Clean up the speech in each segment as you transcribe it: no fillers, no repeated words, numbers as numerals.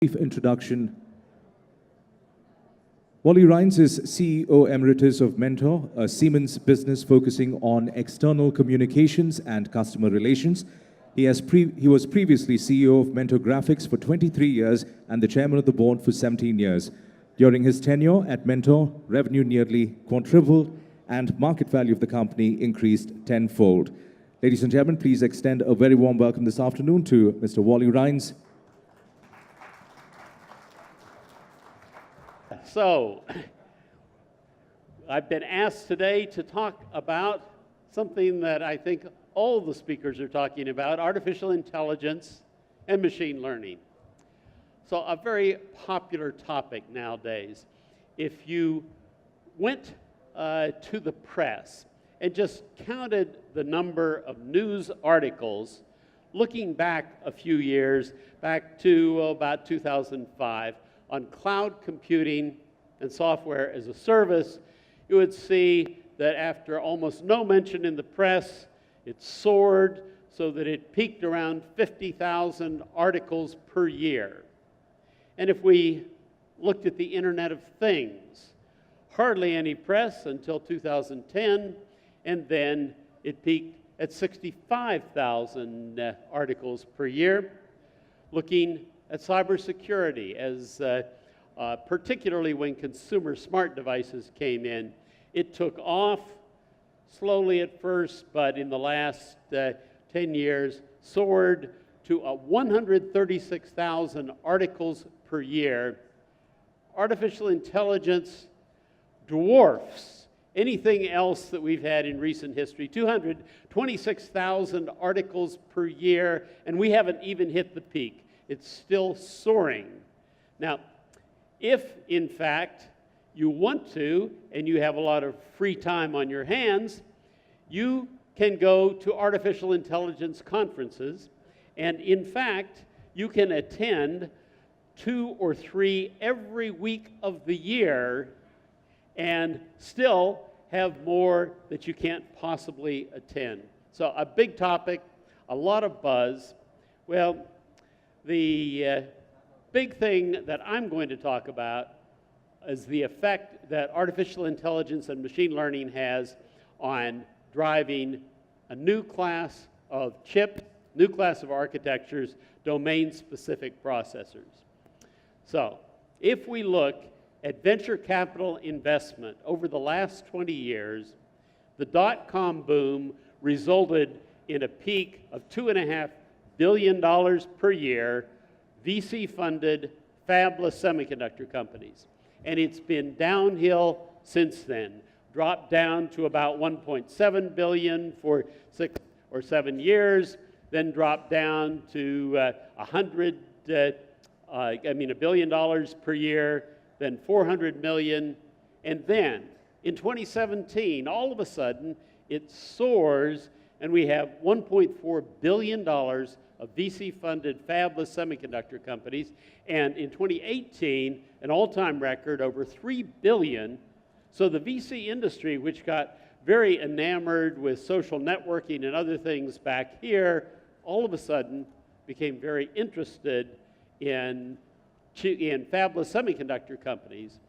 Brief introduction. Wally Rhines is CEO Emeritus of Mentor, a Siemens business focusing on external communications and customer relations. He was previously CEO of Mentor Graphics for 23 years and the chairman of the board for 17 years. During his tenure at Mentor, revenue nearly quadrupled and market value of the company increased tenfold. Ladies and gentlemen, please extend a very warm welcome this afternoon to Mr. Wally Rhines. So, I've been asked today to talk about something that I think all the speakers are talking about, artificial intelligence and machine learning. So, a very popular topic nowadays. If you went to the press and just counted the number of news articles, looking back a few years, back to about 2005, on cloud computing and software as a service, you would see that after almost no mention in the press, it soared so that it peaked around 50,000 articles per year. And if we looked at the Internet of Things, hardly any press until 2010, and then it peaked at 65,000 articles per year. Looking at cybersecurity, as particularly when consumer smart devices came in, it took off slowly at first, but in the last 10 years soared to 136,000 articles per year. Artificial intelligence dwarfs anything else that we've had in recent history. 226,000 articles per year, and we haven't even hit the peak. It's still soaring. Now, if in fact you want to, and you have a lot of free time on your hands, you can go to artificial intelligence conferences, and in fact, you can attend 2 or 3 every week of the year and still have more that you can't possibly attend. So a big topic, a lot of buzz. Well, the big thing that I'm going to talk about is the effect that artificial intelligence and machine learning has on driving a new class of chips, new class of architectures, domain-specific processors. So, if we look at venture capital investment over the last 20 years, the dot-com boom resulted in a peak of $2.5 billion per year, VC-funded, fabless semiconductor companies. And it's been downhill since then, dropped down to about $1.7 billion for 6 or 7 years, then dropped down to $1 billion per year, then 400 million, and then in 2017, all of a sudden, it soars, and we have $1.4 billion of VC-funded fabless semiconductor companies, and in 2018, an all-time record, over $3 billion. So the VC industry, which got very enamored with social networking and other things back here, all of a sudden became very interested in fabless semiconductor companies.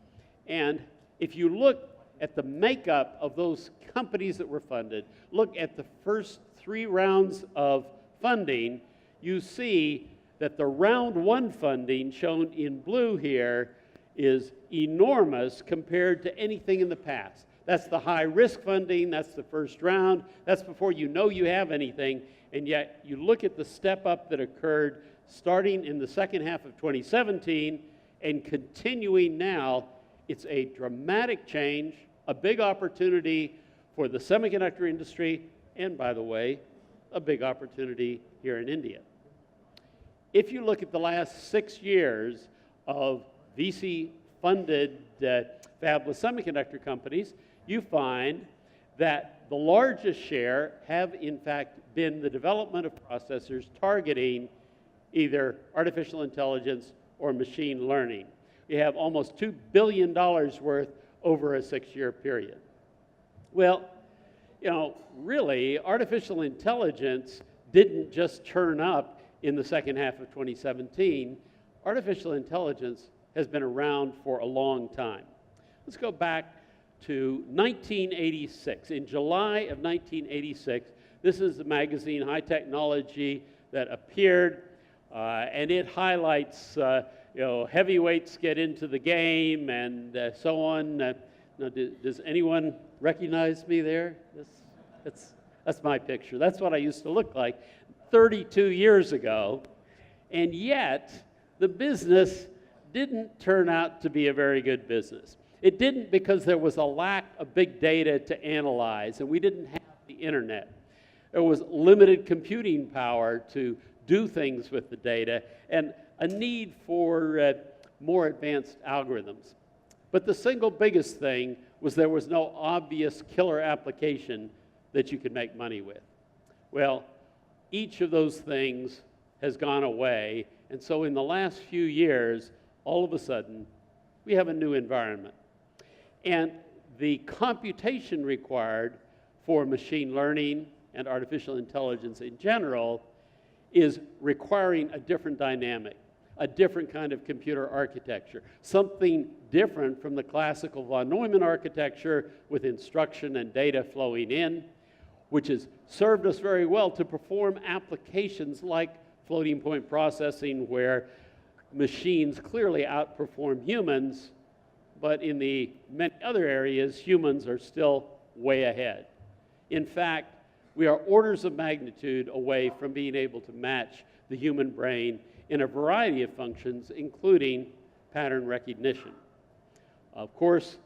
And if you look at the makeup of those companies that were funded, look at the first 3 rounds of funding, you see that the round 1 funding, shown in blue here, is enormous compared to anything in the past. That's the high-risk funding, that's the first round, that's before you know you have anything, and yet you look at the step-up that occurred starting in the second half of 2017 and continuing now. It's a dramatic change, a big opportunity for the semiconductor industry, and by the way, a big opportunity here in India. If you look at the last 6 years of VC-funded fabless semiconductor companies, you find that the largest share have in fact been the development of processors targeting either artificial intelligence or machine learning. You have almost $2 billion worth over a 6-year period. Well, you know, really, artificial intelligence didn't just turn up in the second half of 2017. artificial intelligence has been around for a long time. Let's go back to 1986. In July of 1986, this is the magazine High Technology that appeared, and it highlights heavyweights get into the game and so on. Now, does anyone recognize me there? That's my picture. That's what I used to look like 32 years ago, and yet the business didn't turn out to be a very good business. It didn't because there was a lack of big data to analyze, and we didn't have the internet. There was limited computing power to do things with the data, and a need for more advanced algorithms. But the single biggest thing was there was no obvious killer application that you could make money with. Well, each of those things has gone away, and so in the last few years, all of a sudden, we have a new environment. And the computation required for machine learning and artificial intelligence in general is requiring a different dynamic, a different kind of computer architecture, something different from the classical von Neumann architecture with instruction and data flowing in, which has served us very well to perform applications like floating point processing, where machines clearly outperform humans, but in the many other areas, humans are still way ahead. In fact, we are orders of magnitude away from being able to match the human brain in a variety of functions, including pattern recognition. Of course,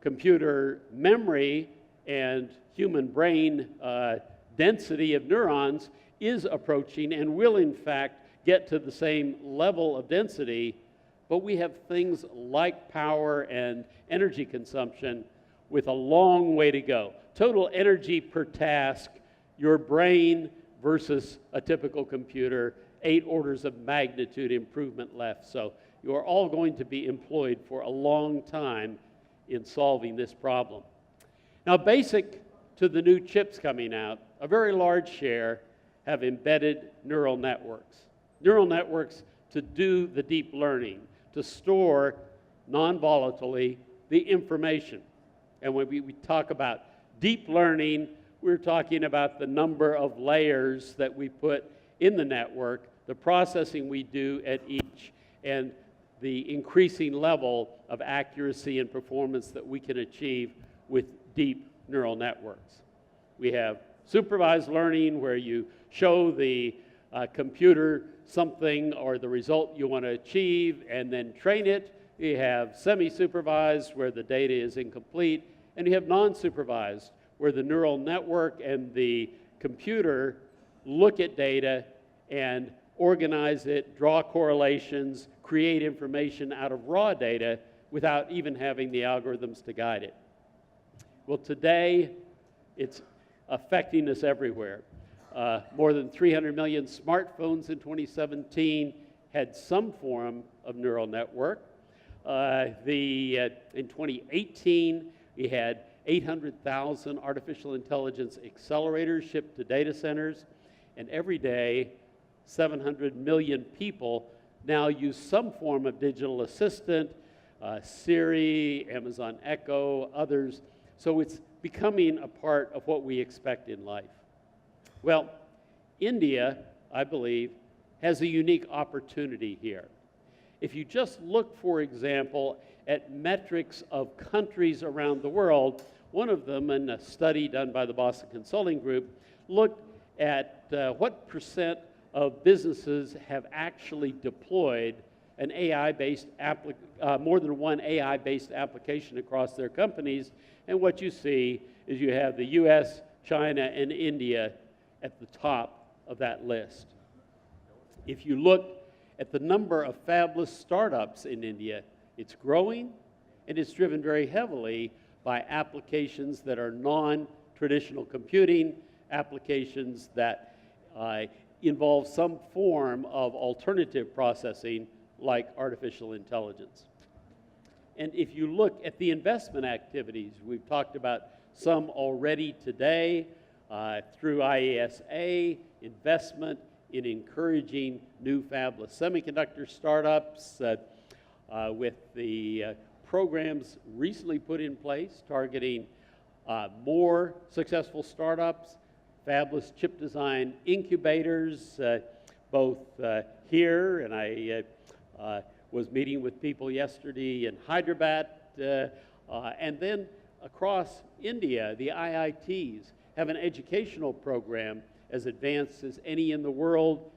computer memory and human brain density of neurons is approaching and will, in fact, get to the same level of density, but we have things like power and energy consumption with a long way to go. Total energy per task, your brain versus a typical computer, 8 orders of magnitude improvement left. So you are all going to be employed for a long time in solving this problem. Now, basic to the new chips coming out, a very large share have embedded neural networks. Neural networks to do the deep learning, to store non-volatilely the information. And when we talk about deep learning, we're talking about the number of layers that we put in the network, the processing we do at each, and the increasing level of accuracy and performance that we can achieve with deep neural networks. We have supervised learning, where you show the computer something or the result you want to achieve and then train it. You have semi-supervised, where the data is incomplete, and you have non-supervised, where the neural network and the computer look at data and organize it, draw correlations, create information out of raw data without even having the algorithms to guide it. Well, today, it's affecting us everywhere. More than 300 million smartphones in 2017 had some form of neural network. In 2018, we had 800,000 artificial intelligence accelerators shipped to data centers, and every day, 700 million people now use some form of digital assistant, Siri, Amazon Echo, others. So it's becoming a part of what we expect in life. Well, India, I believe, has a unique opportunity here. If you just look, for example, at metrics of countries around the world, one of them, in a study done by the Boston Consulting Group, looked at what percent of businesses have actually deployed an AI-based more than one AI-based application across their companies. And what you see is you have the US, China, and India at the top of that list. If you look at the number of fabless startups in India, it's growing, and it's driven very heavily by applications that are non-traditional computing, applications that involve some form of alternative processing like artificial intelligence. And if you look at the investment activities, we've talked about some already today through IESA, investment in encouraging new fabless semiconductor startups with the programs recently put in place targeting more successful startups, fabless chip design incubators, both here, and I was meeting with people yesterday in Hyderabad, and then across India, the IITs have an educational program as advanced as any in the world,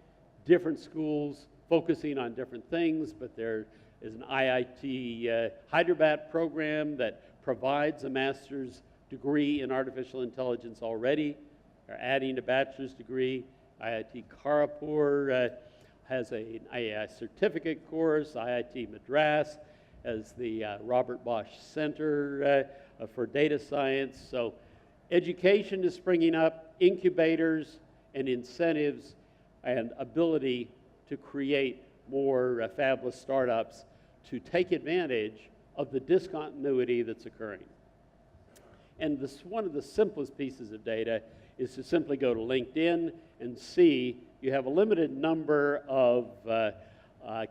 different schools focusing on different things, but there is an IIT Hyderabad program that provides a master's degree in artificial intelligence already. They're adding a bachelor's degree. IIT Kharagpur has a certificate course. IIT Madras has the Robert Bosch Center for Data Science. So education is springing up, incubators and incentives and ability to create more fabless startups to take advantage of the discontinuity that's occurring. And one of the simplest pieces of data is to simply go to LinkedIn and see you have a limited number of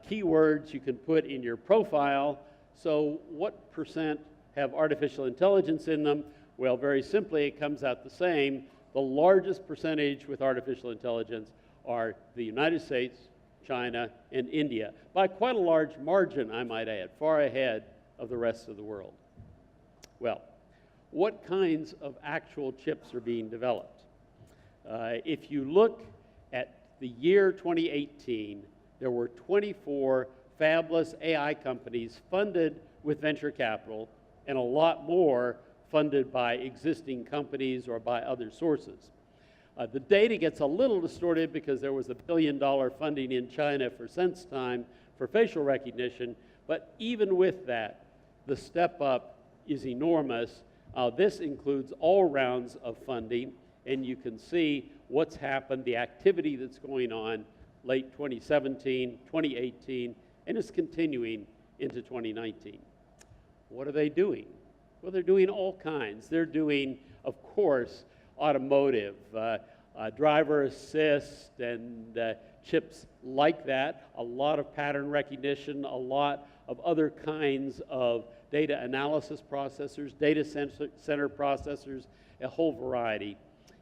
keywords you can put in your profile. So what percent have artificial intelligence in them? Well, very simply, it comes out the same. The largest percentage with artificial intelligence are the United States, China, and India, by quite a large margin, I might add, far ahead of the rest of the world. Well, what kinds of actual chips are being developed? If you look at the year 2018, there were 24 fabless AI companies funded with venture capital and a lot more funded by existing companies or by other sources. The data gets a little distorted because there was $1 billion funding in China for SenseTime for facial recognition, but even with that, the step up is enormous. This includes all rounds of funding, and you can see what's happened, the activity that's going on late 2017, 2018, and it's continuing into 2019. What are they doing? Well, they're doing all kinds. They're doing, of course, automotive, driver assist, and chips like that, a lot of pattern recognition, a lot of other kinds of data analysis processors, data center processors, a whole variety.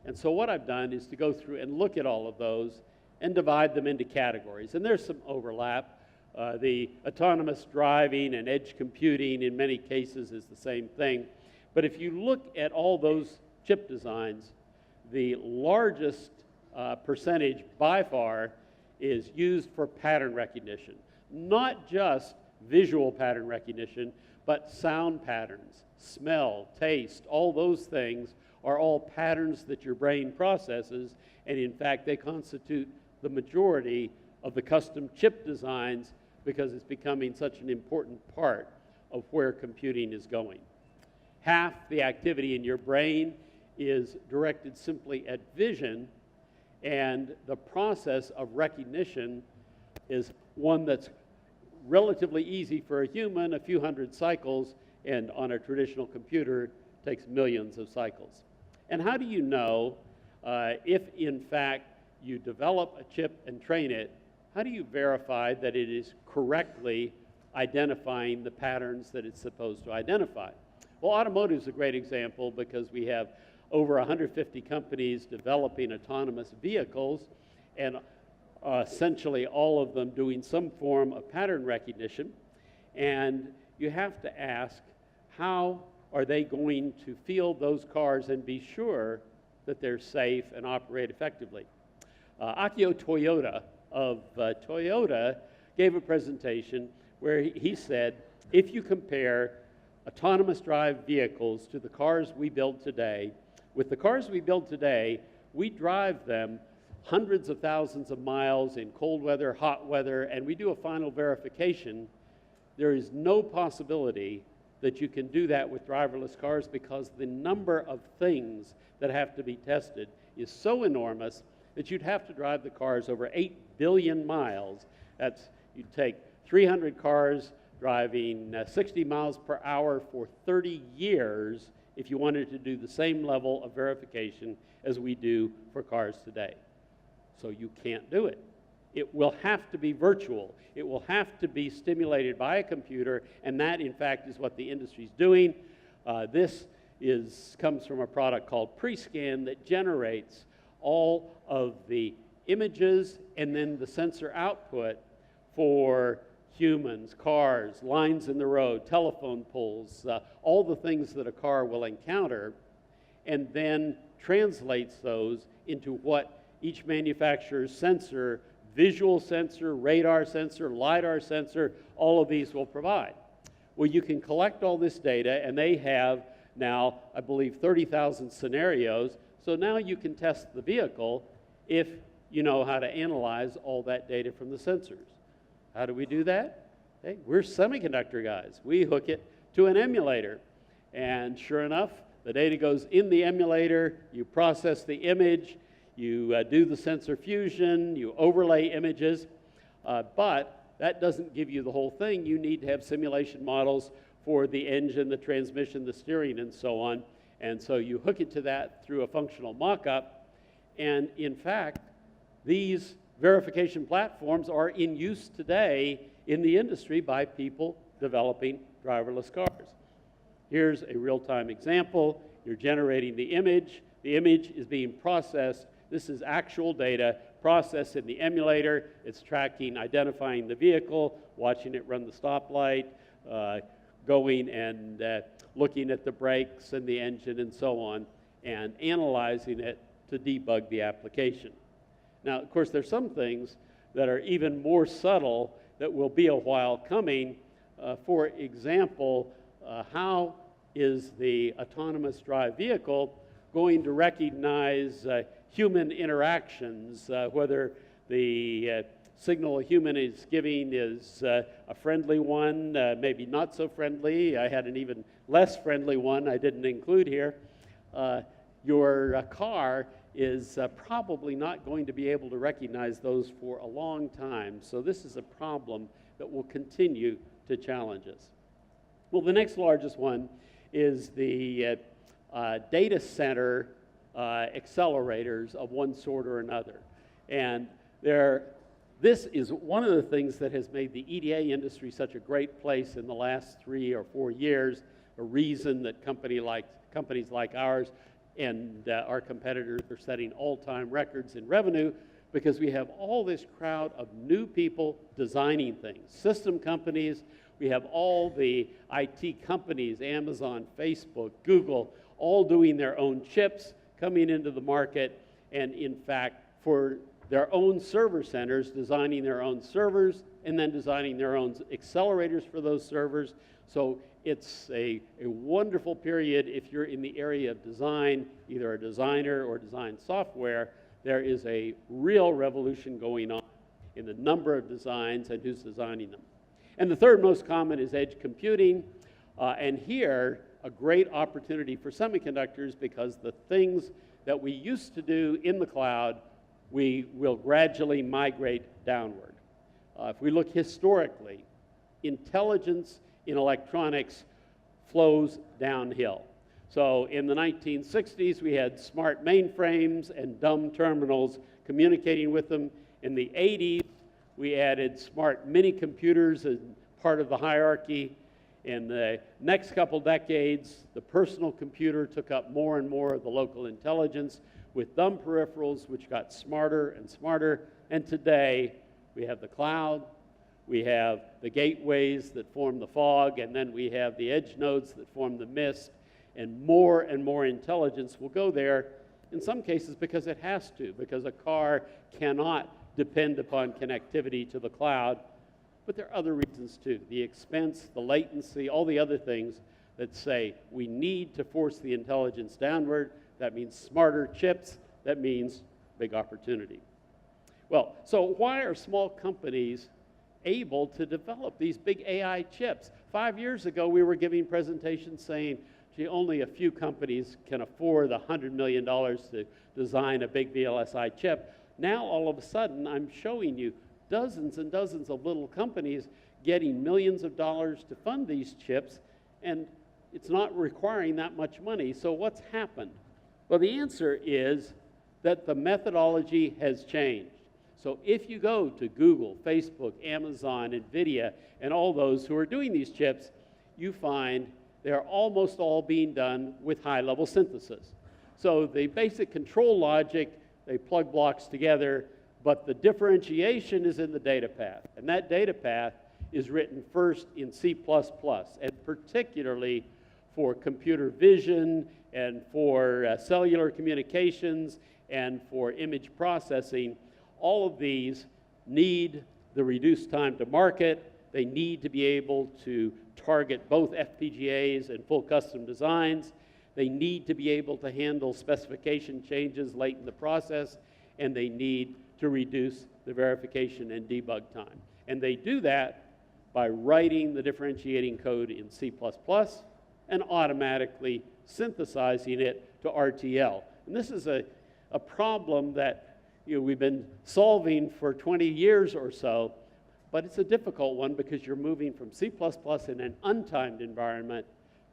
And so what I've done is to go through and look at all of those and divide them into categories. And there's some overlap. The autonomous driving and edge computing in many cases is the same thing. But if you look at all those chip designs, the largest percentage by far is used for pattern recognition. Not just visual pattern recognition, but sound patterns, smell, taste, all those things are all patterns that your brain processes, and in fact they constitute the majority of the custom chip designs because it's becoming such an important part of where computing is going. Half the activity in your brain is directed simply at vision, and the process of recognition is one that's relatively easy for a human, a few hundred cycles, and on a traditional computer takes millions of cycles. And how do you know if in fact you develop a chip and train it, how do you verify that it is correctly identifying the patterns that it's supposed to identify? Well, automotive is a great example because we have over 150 companies developing autonomous vehicles, and essentially all of them doing some form of pattern recognition. And you have to ask, how are they going to field those cars and be sure that they're safe and operate effectively? Akio Toyoda of Toyota gave a presentation where he said, if you compare autonomous drive vehicles to the cars we build today, with the cars we build today, we drive them hundreds of thousands of miles in cold weather, hot weather, and we do a final verification. There is no possibility that you can do that with driverless cars because the number of things that have to be tested is so enormous that you'd have to drive the cars over 8 billion miles. You'd take 300 cars driving 60 miles per hour for 30 years if you wanted to do the same level of verification as we do for cars today. so you can't do it. It will have to be virtual. It will have to be stimulated by a computer, and that, in fact, is what the industry's doing. This comes from a product called Prescan that generates all of the images and then the sensor output for humans, cars, lines in the road, telephone poles, all the things that a car will encounter, and then translates those into what each manufacturer's sensor, visual sensor, radar sensor, LiDAR sensor, all of these will provide. Well, you can collect all this data, and they have now, I believe, 30,000 scenarios, so now you can test the vehicle if you know how to analyze all that data from the sensors. How do we do that? Hey, we're semiconductor guys. We hook it to an emulator, and sure enough, the data goes in the emulator, you process the image, you do the sensor fusion, you overlay images, but that doesn't give you the whole thing. You need to have simulation models for the engine, the transmission, the steering, and so on. And so you hook it to that through a functional mock-up. And in fact, these verification platforms are in use today in the industry by people developing driverless cars. Here's a real-time example. You're generating the image. The image is being processed. This is actual data processed in the emulator. It's tracking, identifying the vehicle, watching it run the stoplight, going and looking at the brakes and the engine and so on, and analyzing it to debug the application. Now, of course, there's some things that are even more subtle that will be a while coming. For example, how is the autonomous drive vehicle going to recognize human interactions, whether the signal a human is giving is a friendly one, maybe not so friendly. I had an even less friendly one I didn't include here. Your car is probably not going to be able to recognize those for a long time. So this is a problem that will continue to challenge us. Well, the next largest one is the data center accelerators of one sort or another. And this is one of the things that has made the EDA industry such a great place in the last 3 or 4 years, a reason that companies like ours and our competitors are setting all-time records in revenue, because we have all this crowd of new people designing things. System companies, we have all the IT companies, Amazon, Facebook, Google, all doing their own chips, coming into the market, and in fact, for their own server centers, designing their own servers, and then designing their own accelerators for those servers. So it's a wonderful period if you're in the area of design, either a designer or design software. There is a real revolution going on in the number of designs and who's designing them. And the third most common is edge computing. And here, a great opportunity for semiconductors, because the things that we used to do in the cloud, we will gradually migrate downward. If we look historically, intelligence in electronics flows downhill. So in the 1960s, we had smart mainframes and dumb terminals communicating with them. In the 80s, we added smart mini computers as part of the hierarchy. In the next couple decades, the personal computer took up more and more of the local intelligence with dumb peripherals, which got smarter and smarter. And today, we have the cloud, we have the gateways that form the fog, and then we have the edge nodes that form the mist, and more intelligence will go there, in some cases because it has to, because a car cannot depend upon connectivity to the cloud. But there are other reasons too, the expense, the latency, all the other things that say we need to force the intelligence downward. That means smarter chips, that means big opportunity. Well, so why are small companies able to develop these big AI chips? 5 years ago, we were giving presentations saying, gee, only a few companies can afford the $100 million to design a big VLSI chip. Now, all of a sudden, I'm showing you dozens and dozens of little companies getting millions of dollars to fund these chips, and it's not requiring that much money. So what's happened? Well, the answer is that the methodology has changed. So if you go to Google, Facebook, Amazon, NVIDIA, and all those who are doing these chips, you find they're almost all being done with high-level synthesis. So the basic control logic, they plug blocks together, but the differentiation is in the data path. And that data path is written first in C++, and particularly for computer vision and for cellular communications and for image processing. All of these need the reduced time to market. They need to be able to target both FPGAs and full custom designs. They need to be able to handle specification changes late in the process, and they need to reduce the verification and debug time. And they do that by writing the differentiating code in C++ and automatically synthesizing it to RTL. And this is a problem that we've been solving for 20 years or so, but it's a difficult one because you're moving from C++ in an untimed environment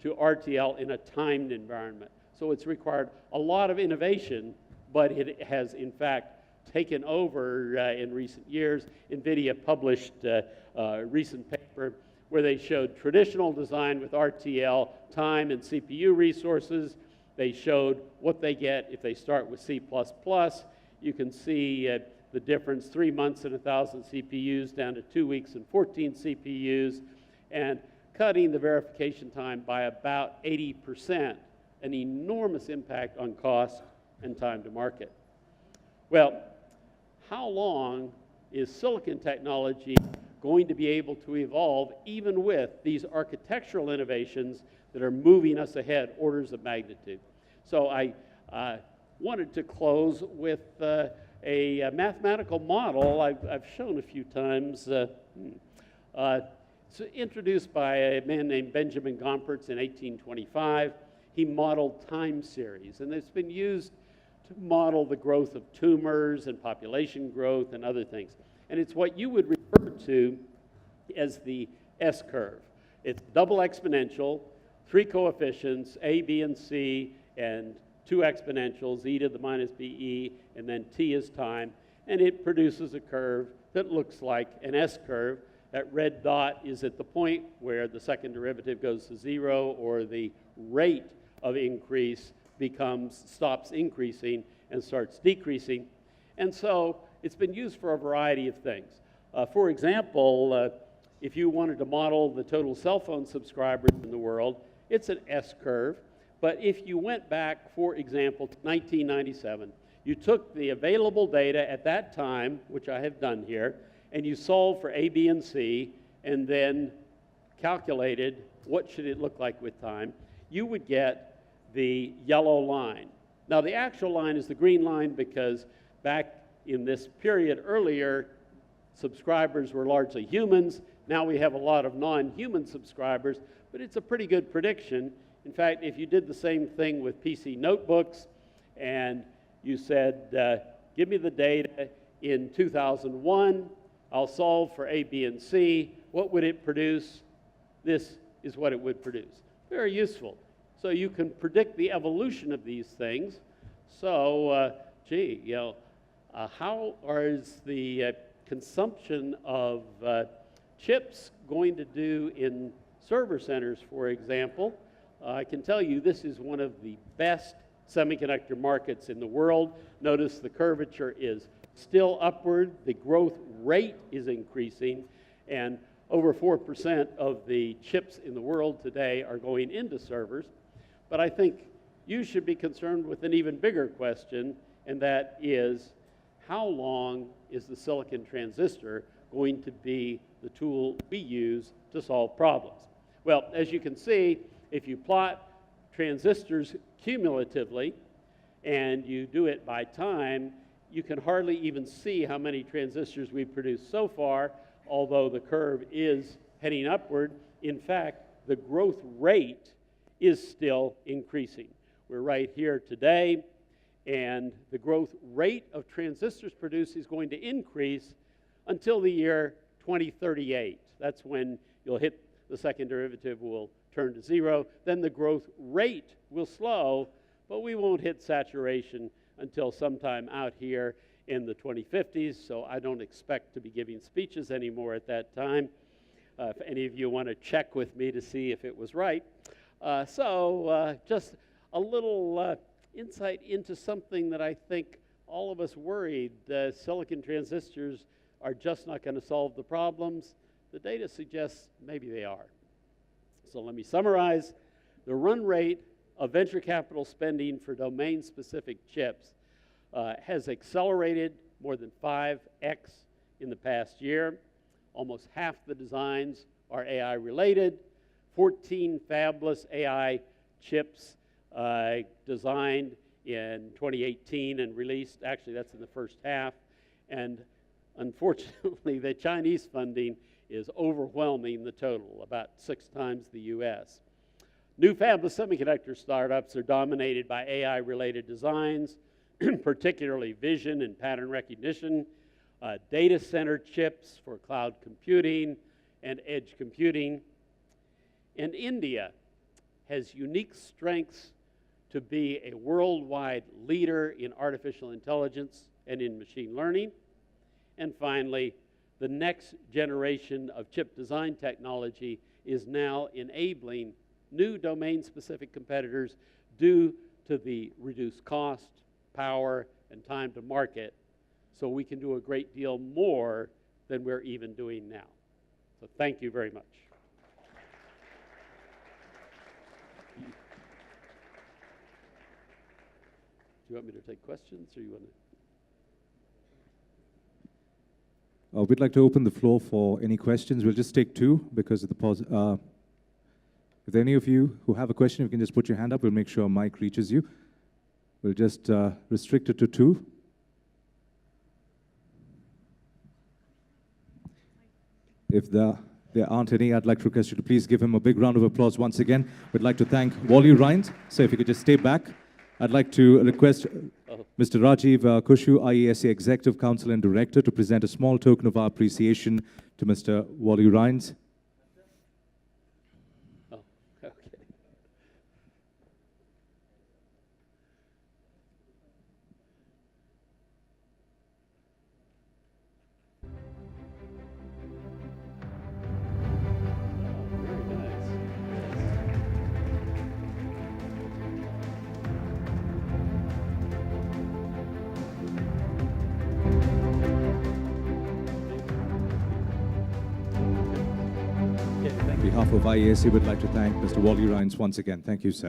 to RTL in a timed environment. So it's required a lot of innovation, but it has in fact taken over in recent years. NVIDIA published a recent paper where they showed traditional design with RTL, time and CPU resources. They showed what they get if they start with C++. You can see the difference, 3 months and 1,000 CPUs down to 2 weeks and 14 CPUs, and cutting the verification time by about 80%, an enormous impact on cost and time to market. Well, how long is silicon technology going to be able to evolve even with these architectural innovations that are moving us ahead orders of magnitude? So I wanted to close with a mathematical model I've shown a few times. It's introduced by a man named Benjamin Gompertz in 1825. He modeled time series, and it's been used to model the growth of tumors and population growth and other things. And it's what you would refer to as the S-curve. It's double exponential, 3 coefficients, A, B, and C, and 2 exponentials, e to the minus BE, and then t is time, and it produces a curve that looks like an S-curve. That red dot is at the point where the second derivative goes to 0, or the rate of increase stops increasing and starts decreasing. And so it's been used for a variety of things. For example, if you wanted to model the total cell phone subscribers in the world, it's an S-curve. But if you went back, for example, to 1997, you took the available data at that time, which I have done here, and you solved for A, B, and C, and then calculated what should it look like with time, you would get the yellow line. Now, the actual line is the green line because back in this period earlier, subscribers were largely humans. Now we have a lot of non-human subscribers, but it's a pretty good prediction. In fact, if you did the same thing with PC notebooks and you said, give me the data in 2001, I'll solve for A, B, and C, what would it produce? This is what it would produce. Very useful. So you can predict the evolution of these things. So, how is the consumption of chips going to do in server centers, for example? I can tell you this is one of the best semiconductor markets in the world. Notice the curvature is still upward. The growth rate is increasing, and over 4% of the chips in the world today are going into servers. But I think you should be concerned with an even bigger question, and that is, how long is the silicon transistor going to be the tool we use to solve problems? Well, as you can see, if you plot transistors cumulatively and you do it by time, you can hardly even see how many transistors we've produced so far, although the curve is heading upward. In fact, the growth rate is still increasing. We're right here today, and the growth rate of transistors produced is going to increase until the year 2038. That's when you'll hit the second derivative will turn to 0. Then the growth rate will slow, but we won't hit saturation until sometime out here in the 2050s, so I don't expect to be giving speeches anymore at that time. If any of you want to check with me to see if it was right. Just a little insight into something that I think all of us worried. Silicon transistors are just not going to solve the problems. The data suggests maybe they are. So let me summarize. The run rate of venture capital spending for domain-specific chips has accelerated more than 5x in the past year. Almost half the designs are AI-related. 14 fabless AI chips designed in 2018 and released. Actually, that's in the first half. And unfortunately, the Chinese funding is overwhelming the total, about 6 times the US. New fabless semiconductor startups are dominated by AI-related designs, particularly vision and pattern recognition, data center chips for cloud computing and edge computing. And India has unique strengths to be a worldwide leader in artificial intelligence and in machine learning. And finally, the next generation of chip design technology is now enabling new domain-specific competitors due to the reduced cost, power, and time to market, so we can do a great deal more than we're even doing now. So thank you very much. Do you want me to take questions, or you want to? We'd like to open the floor for any questions. We'll just take 2 because of the pause. If there are any of you who have a question, you can just put your hand up. We'll make sure a mic reaches you. We'll just restrict it to 2. If there aren't any, I'd like to request you to please give him a big round of applause once again. We'd like to thank Rhines. So if you could just stay back. I'd like to request Mr. Rajiv Kushu, IESA Executive Council and Director, to present a small token of our appreciation to Mr. Rhines. Oh, okay. Very nice. On behalf of IESA, we'd like to thank Mr. Rhines once again. Thank you, sir.